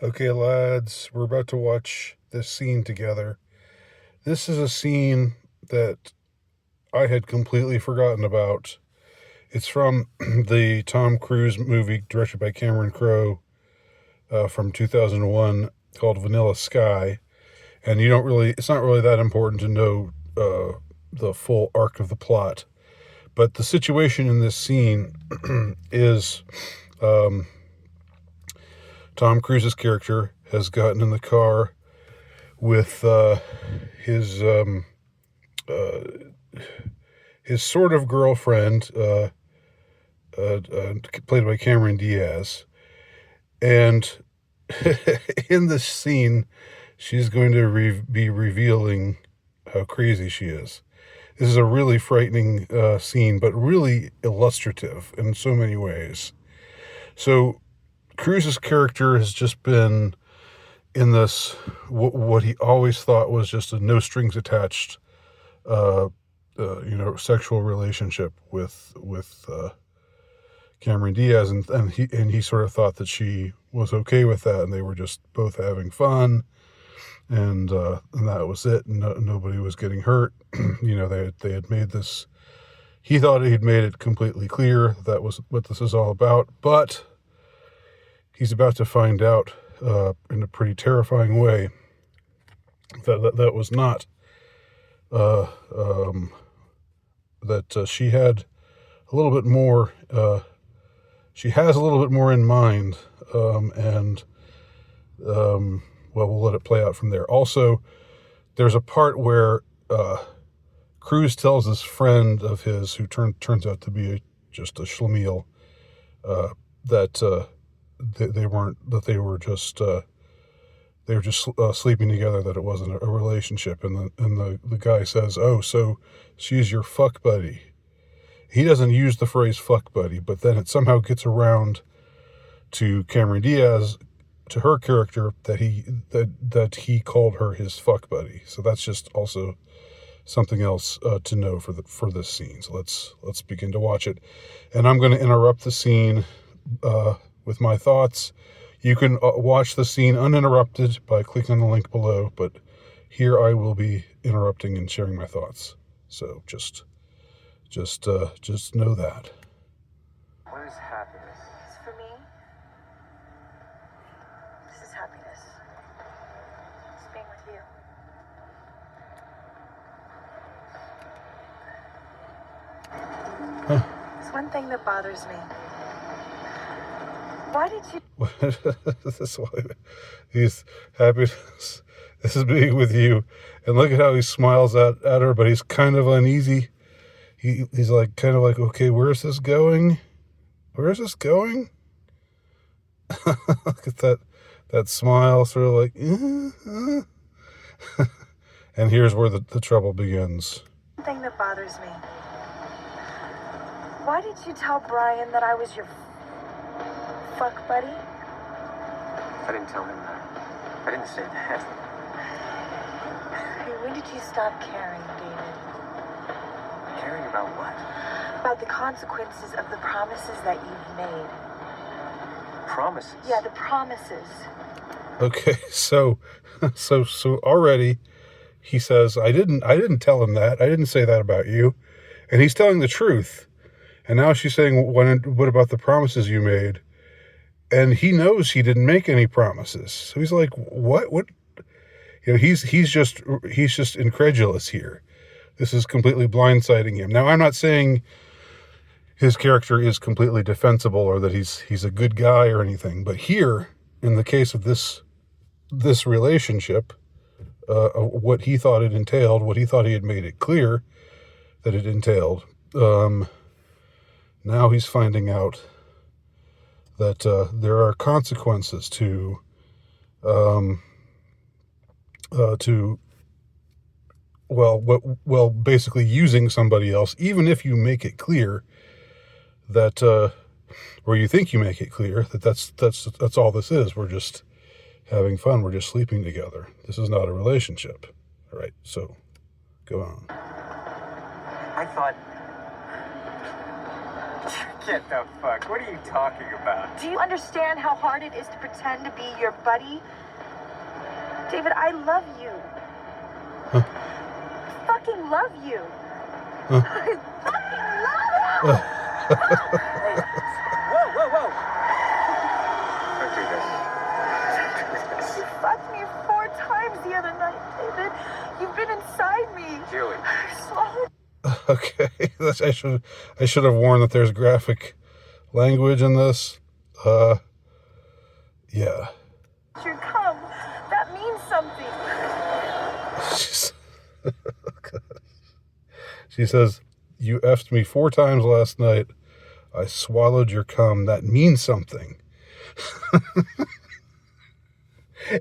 Okay, lads, we're about to watch this scene together. This is a scene that I had completely forgotten about. It's from the Tom Cruise movie directed by Cameron Crowe from 2001 called Vanilla Sky. And it's not really that important to know the full arc of the plot. But the situation in this scene is Tom Cruise's character has gotten in the car with his his sort of girlfriend, played by Cameron Diaz, and in this scene, she's going to be revealing how crazy she is. This is a really frightening scene, but really illustrative in so many ways. So, Cruise's character has just been in this what he always thought was just a no strings attached, sexual relationship with Cameron Diaz, and he sort of thought that she was okay with that, and they were just both having fun, and that was it. And nobody was getting hurt. They had made this. He thought he'd made it completely clear that was what this is all about, but he's about to find out in a pretty terrifying way that was not that she had a little bit more. She has a little bit more in mind, and we'll let it play out from there. Also, there's a part where Cruise tells this friend of his, who turns out to be just a schlemiel, that they were just sleeping together, that it wasn't a relationship, and the guy says, "Oh, so she's your fuck buddy." He doesn't use the phrase fuck buddy, but then it somehow gets around to Cameron Diaz, to her character, that he called her his fuck buddy. So that's just also something else to know for this scene. So let's begin to watch it, and I'm going to interrupt the scene with my thoughts. You can watch the scene uninterrupted by clicking on the link below, but here I will be interrupting and sharing my thoughts. So just know that. What is happiness? It's for me. This is happiness. It's being with you. Huh. There's one thing that bothers me. Why did you... This is why he's happy. This is being with you. And look at how he smiles at her, but he's kind of uneasy. He's like, kind of like, okay, where's this going? Where's this going? Look at that smile, sort of like, And here's where the trouble begins. One thing that bothers me. Why did you tell Brian that I was your fuck buddy? I didn't tell him that. I didn't say that. Hey, when did you stop caring, David? Caring about what? About the consequences of the promises that you've made. Promises? Yeah, the promises. Okay, so already he says, I didn't tell him that. I didn't say that about you. And he's telling the truth. And now she's saying, what about the promises you made? And he knows he didn't make any promises. So he's like, what? He's just incredulous here. This is completely blindsiding him. Now, I'm not saying his character is completely defensible or that he's a good guy or anything, but here, in the case of this relationship, what he thought it entailed, what he thought he had made it clear that it entailed, now he's finding out that there are consequences to basically using somebody else, even if you make it clear that, or you think you make it clear that that's all this is. We're just having fun. We're just sleeping together. This is not a relationship. All right, so go on. I thought... Get the fuck. What are you talking about? Do you understand how hard it is to pretend to be your buddy? David, I love you. Huh. I fucking love you. Huh. I fucking love you! Hey, whoa. Don't do this. You fucked me 4 times the other night, David. You've been inside me. Julie. I swallowed. Okay, I should have warned that there's graphic language in this. Yeah. Your cum. That means something. She says, "You effed me 4 times last night. I swallowed your cum. That means something."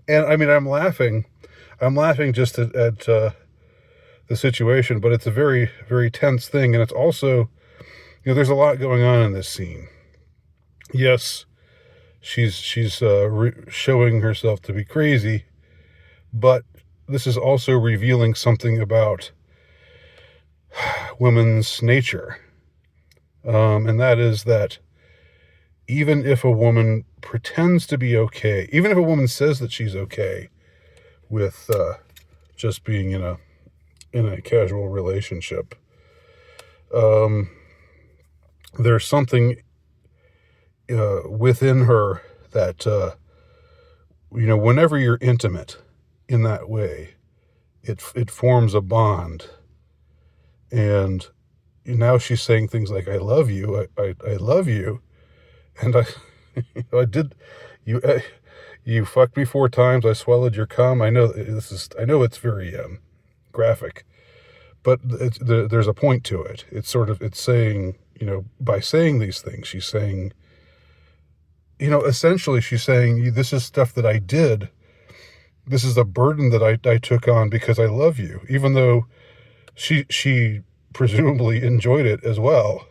And I mean, I'm laughing just at the situation, but it's a very, very tense thing. And it's also, there's a lot going on in this scene. Yes, she's showing herself to be crazy, but this is also revealing something about women's nature. And that is that even if a woman pretends to be okay, even if a woman says that she's okay with just being in a casual relationship, there's something within her that whenever you're intimate in that way, it forms a bond. And now she's saying things like, "I love you, I love you," and I did, you fucked me 4 times, I swallowed your cum. I know it's very graphic, but there's a point to it. It's saying, by saying these things, she's saying, essentially she's saying, this is stuff that I did. This is a burden that I took on because I love you, even though she presumably enjoyed it as well.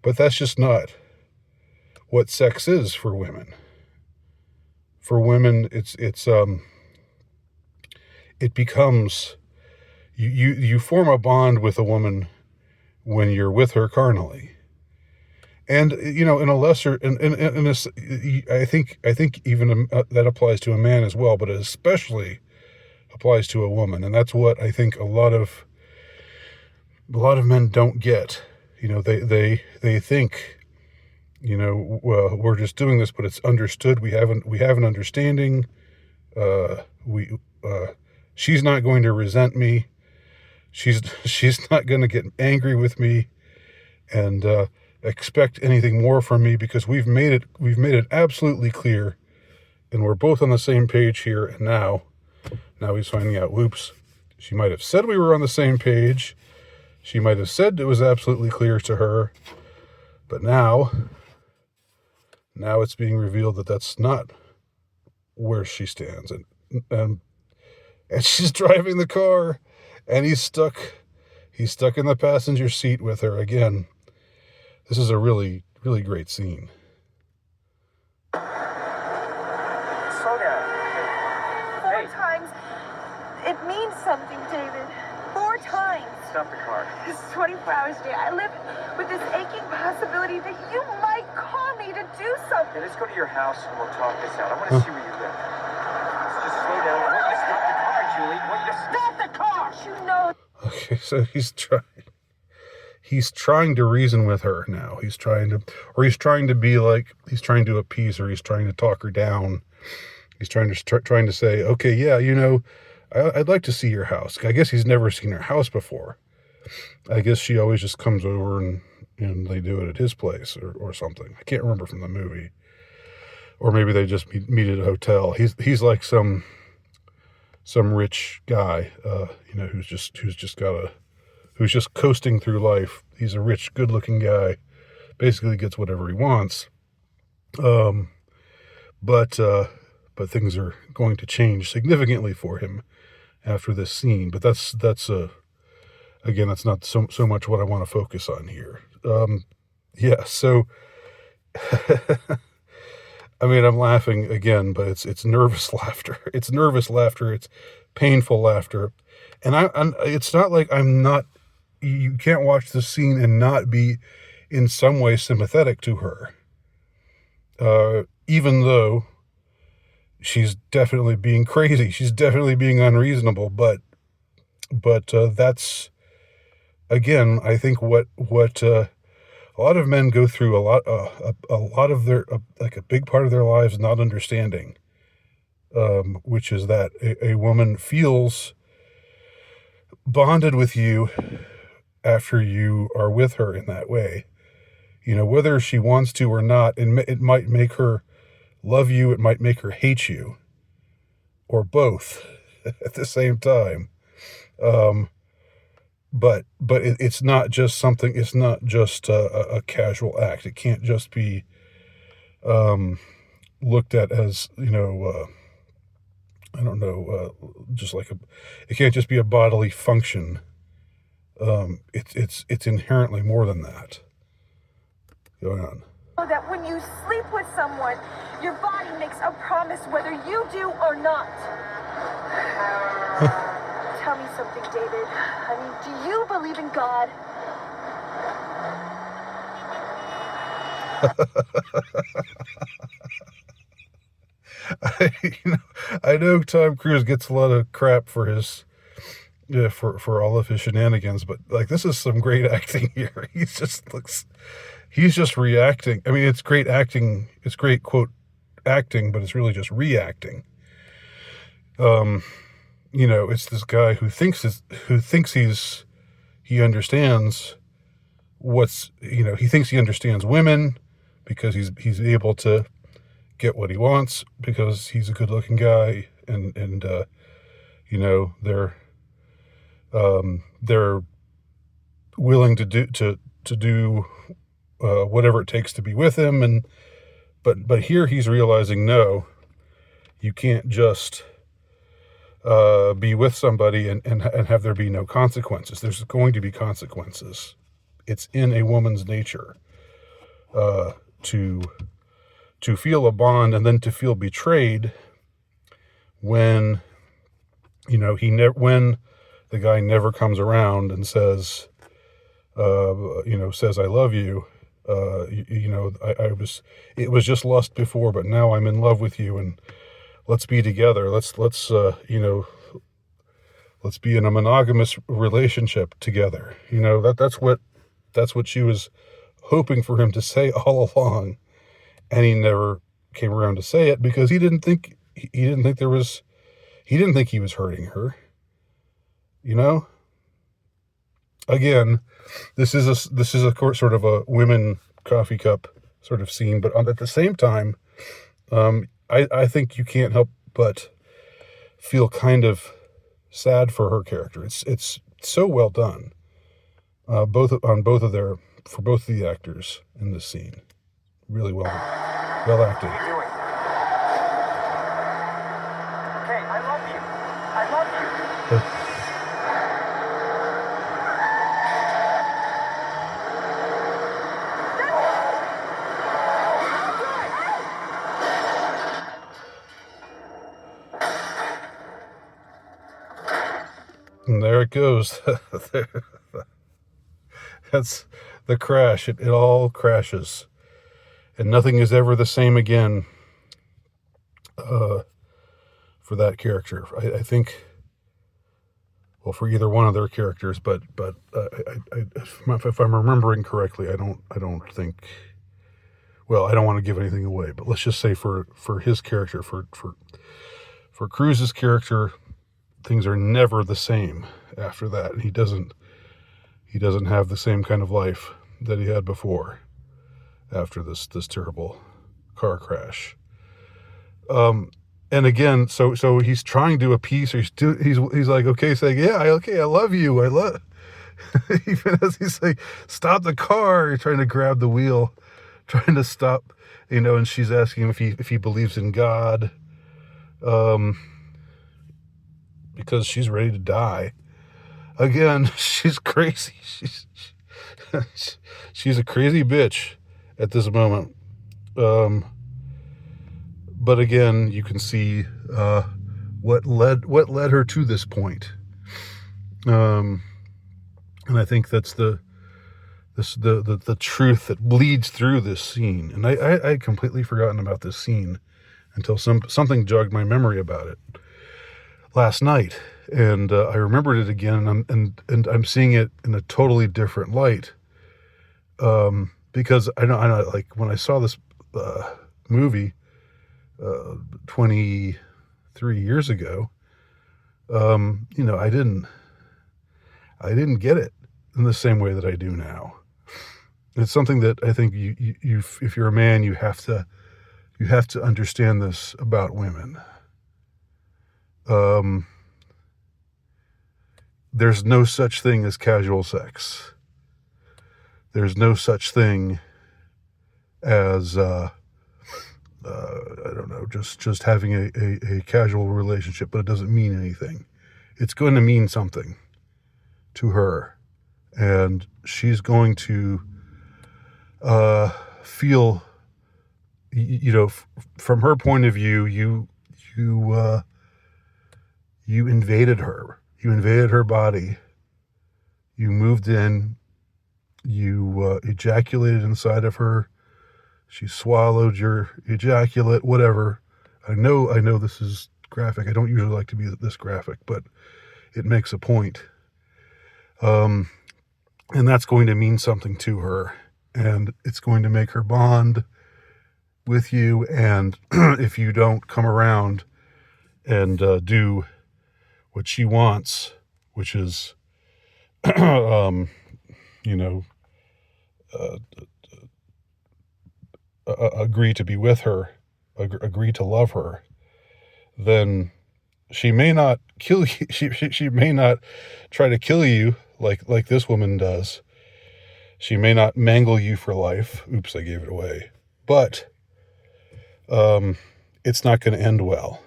But that's just not what sex is for women. For women, it becomes, you form a bond with a woman when you're with her carnally. And, in a lesser, I think even that applies to a man as well, but it especially applies to a woman. And that's what I think a lot of men don't get. They think, well, we're just doing this, but it's understood. We have an understanding. She's not going to resent me. She's not going to get angry with me and expect anything more from me, because we've made it absolutely clear, and we're both on the same page here. And now he's finding out, whoops, she might have said we were on the same page. She might have said it was absolutely clear to her, but now it's being revealed that that's not where she stands. And she's driving the car, and he's stuck in the passenger seat with her again. This is a really, really great scene. Slow down. 4 times. It means something, David. 4 times. Stop the car. It's 24 hours a day. I live with this aching possibility that you might call me to do something. Okay, let's go to your house and we'll talk this out. I want to see where you live. Let's just slow down. I want you to stop the car, Julie. I want you to stop the car! You know. Okay, so he's trying to reason with her now. He's trying to appease her. He's trying to talk her down. He's trying to say, okay, yeah, I'd like to see your house. I guess he's never seen her house before. I guess she always just comes over and they do it at his place or something. I can't remember from the movie. Or maybe they just meet at a hotel. He's like some rich guy, who's just coasting through life. He's a rich, good-looking guy. Basically gets whatever he wants. But things are going to change significantly for him after this scene. But that's again, that's not so much what I want to focus on here. So I mean, I'm laughing again, but it's nervous laughter. It's nervous laughter. It's painful laughter. And it's not like I'm not, you can't watch this scene and not be in some way sympathetic to her. Even though she's definitely being crazy, she's definitely being unreasonable, but that's, again, I think what a lot of men go through a lot of their, like a big part of their lives not understanding, which is that a woman feels bonded with you after you are with her in that way. You know, whether she wants to or not, it might make her love you, it might make her hate you, or both at the same time. But it's not just something, it's not just a casual act. It can't just be looked at as, you know, I don't know, just like it can't just be a bodily function. It's inherently more than that. Going on. That when you sleep with someone, your body makes a promise whether you do or not. Tell me something, David. I mean, do you believe in God? I know Tom Cruise gets a lot of crap for his, for all of his shenanigans, but like, this is some great acting here. He's just reacting. I mean, it's great acting. It's great, quote, acting, but it's really just reacting. You know, it's this guy who thinks he understands what's, you know, he thinks he understands women because he's able to get what he wants because he's a good looking guy, and you know, they're willing to do whatever it takes to be with him, but here he's realizing, no, you can't just be with somebody and have there be no consequences. There's going to be consequences. It's in a woman's nature to feel a bond and then to feel betrayed when, you know, when the guy never comes around and says, you know, says, I love you. You know, it was just lust before, but now I'm in love with you, and let's be together. Let's you know, let's be in a monogamous relationship together. You know, that's what she was hoping for him to say all along. And he never came around to say it because he didn't think he was hurting her. You know? Again, this is a sort of a women coffee cup sort of scene, but at the same time, I think you can't help but feel kind of sad for her character. It's so well done, for both of the actors in this scene. Really well acted. What are you doing? Okay, I love you. I love you. And there it goes. That's the crash. It all crashes. And nothing is ever the same again for that character. I think, well, for either one of their characters, but if I'm remembering correctly, I don't think. Well, I don't want to give anything away, but let's just say for his character, for Cruise's character, things are never the same after that. He doesn't have the same kind of life that he had before after this terrible car crash. And again, so he's trying to appease her. He's like, okay, saying, yeah, I love you. Even as he's like, stop the car. You're trying to grab the wheel, trying to stop, you know, and she's asking him if he believes in God. Because she's ready to die. Again, she's crazy. She's a crazy bitch at this moment. But again, you can see what led her to this point. And I think that's the truth that bleeds through this scene. And I had completely forgotten about this scene until something jogged my memory about it last night, and I remembered it again, and I'm seeing it in a totally different light, because I know like when I saw this movie 23 years ago, I didn't get it in the same way that I do now. It's something that I think you if you're a man, you have to understand this about women. There's no such thing as casual sex. There's no such thing as I don't know, just having a casual relationship, but it doesn't mean anything. It's going to mean something to her, and she's going to feel, from her point of view, you invaded her. You invaded her body. You moved in. You ejaculated inside of her. She swallowed your ejaculate, whatever. I know this is graphic. I don't usually like to be this graphic, but it makes a point. And that's going to mean something to her. And it's going to make her bond with you. And if you don't come around and do what she wants, which is, agree to be with her, agree to love her, then she may not kill you. She may not try to kill you like this woman does. She may not mangle you for life. Oops, I gave it away. But it's not going to end well.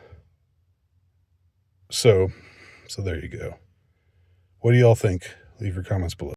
So there you go. What do y'all think? Leave your comments below.